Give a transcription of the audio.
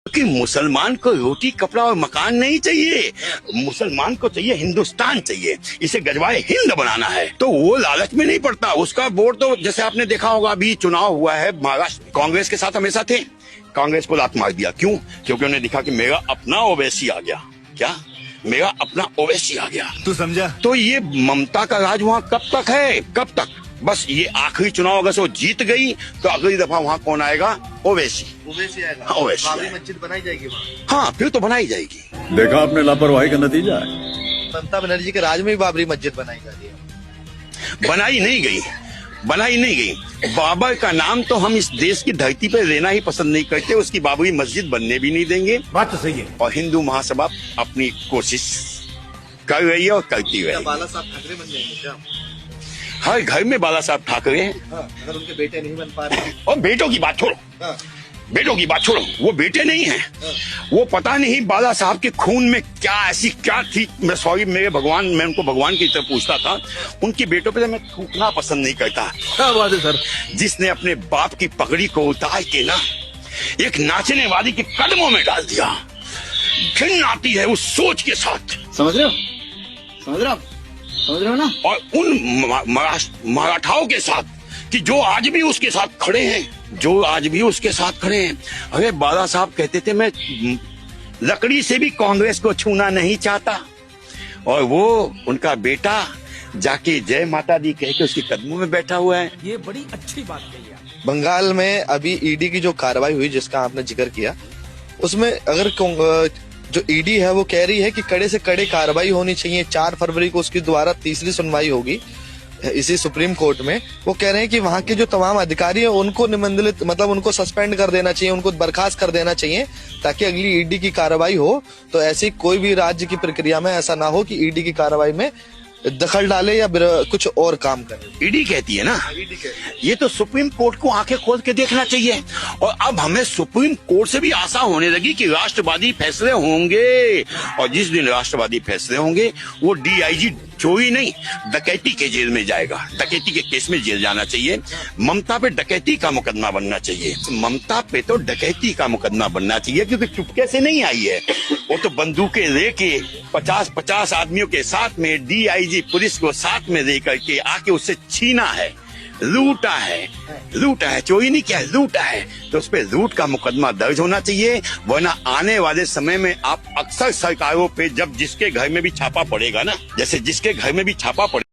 कि मुसलमान को रोटी कपड़ा और मकान नहीं चाहिए, मुसलमान को चाहिए हिंदुस्तान चाहिए, इसे गजवाए हिंद बनाना है। तो वो लालच में नहीं पड़ता। उसका वोट तो जैसे आपने देखा होगा, अभी चुनाव हुआ है महाराष्ट्र में, कांग्रेस के साथ हमेशा थे, कांग्रेस को लात मार दिया। क्यों? क्योंकि उन्हें दिखा कि मेरा अपना ओवैसी आ गया। क्या? मेरा अपना ओवैसी आ गया। तू समझा? तो ये ममता का राज वहाँ कब तक है? कब तक? बस ये आखिरी चुनाव अगर से वो जीत गई तो अगली दफा वहाँ कौन आएगा? ओवैसी आएगा। हाँ, ओवैसी बाबरी मस्जिद बनाई जाएगी वहाँ। हाँ, फिर तो बनाई जाएगी। देखा आपने लापरवाही का नतीजा है। ममता बनर्जी के राज में भी बाबरी मस्जिद बनाई जा रही है। बनाई नहीं गई, बनाई नहीं गई। बाबर का नाम तो हम इस देश की धरती पर लेना ही पसंद नहीं करते, उसकी बाबरी मस्जिद बनने भी नहीं देंगे। बात तो सही है। और हिंदू महासभा अपनी कोशिश कर रही है और करती क्या रहेगी। बाला साहब ठाकरे बन जाएंगे क्या? हर घर में बाला साहब ठाकरे हैं। अगर उनके बेटे नहीं बन पा रहे। और बेटों की बात छोड़ो, बेटों की बात छोड़ो, वो बेटे नहीं हैं। वो पता नहीं बाला साहब के खून में क्या ऐसी क्या थी। मैं सॉरी, मेरे भगवान, मैं उनको भगवान की तरफ पूछता था। उनके बेटों पे मैं थूकना पसंद नहीं करता। क्या बात है सर? जिसने अपने बाप की पगड़ी को उतार के ना एक नाचने वाली के कदमों में डाल दिया। घिन आती है उस सोच के साथ। समझ रहे हो? समझ रहे हो? समझ रहे हो ना? और उन मराठाओं के साथ कि जो आज भी उसके साथ खड़े हैं, जो आज भी उसके साथ खड़े हैं। अरे बाला साहब कहते थे मैं लकड़ी से भी कांग्रेस को छूना नहीं चाहता, और वो उनका बेटा जाके जय माता दी कह के उसके कदमों में बैठा हुआ है। ये बड़ी अच्छी बात कही आप। बंगाल में अभी ईडी की जो कार्रवाई हुई जिसका आपने जिक्र किया, उसमें अगर जो ईडी है वो कह रही है कि कड़े से कड़े कार्रवाई होनी चाहिए। 4 फरवरी को उसकी दोबारा तीसरी सुनवाई होगी इसी सुप्रीम कोर्ट में। वो कह रहे हैं कि वहां के जो तमाम अधिकारी हैं उनको निमंत्रित, मतलब उनको सस्पेंड कर देना चाहिए, उनको बर्खास्त कर देना चाहिए, ताकि अगली ईडी की कार्रवाई हो तो ऐसी कोई भी राज्य की प्रक्रिया में ऐसा ना हो कि ईडी की कार्रवाई में दखल डाले या कुछ और काम करे। ईडी कहती है ना, ये तो सुप्रीम कोर्ट को आंखें खोल के देखना चाहिए। और अब हमें सुप्रीम कोर्ट से भी आशा होने लगी कि राष्ट्रवादी फैसले होंगे, और जिस दिन राष्ट्रवादी फैसले होंगे वो डीआईजी चोरी नहीं डकैती के जेल में जाएगा। डकैती के केस में जेल जाना चाहिए। ममता पे डकैती का मुकदमा बनना चाहिए। ममता पे तो डकैती का मुकदमा बनना चाहिए, क्योंकि चुपके से नहीं आई है। वो तो बंदूकें लेके 50-50 आदमियों के साथ में डीआईजी पुलिस को साथ में लेकर के आके उससे छीना है, लूटा है, चोरी नहीं किया, लूटा है। तो उस पे लूट का मुकदमा दर्ज होना चाहिए, वरना आने वाले समय में आप अक्सर सरकारों पे जब जिसके घर में भी छापा पड़ेगा ना, जैसे जिसके घर में भी छापा पड़े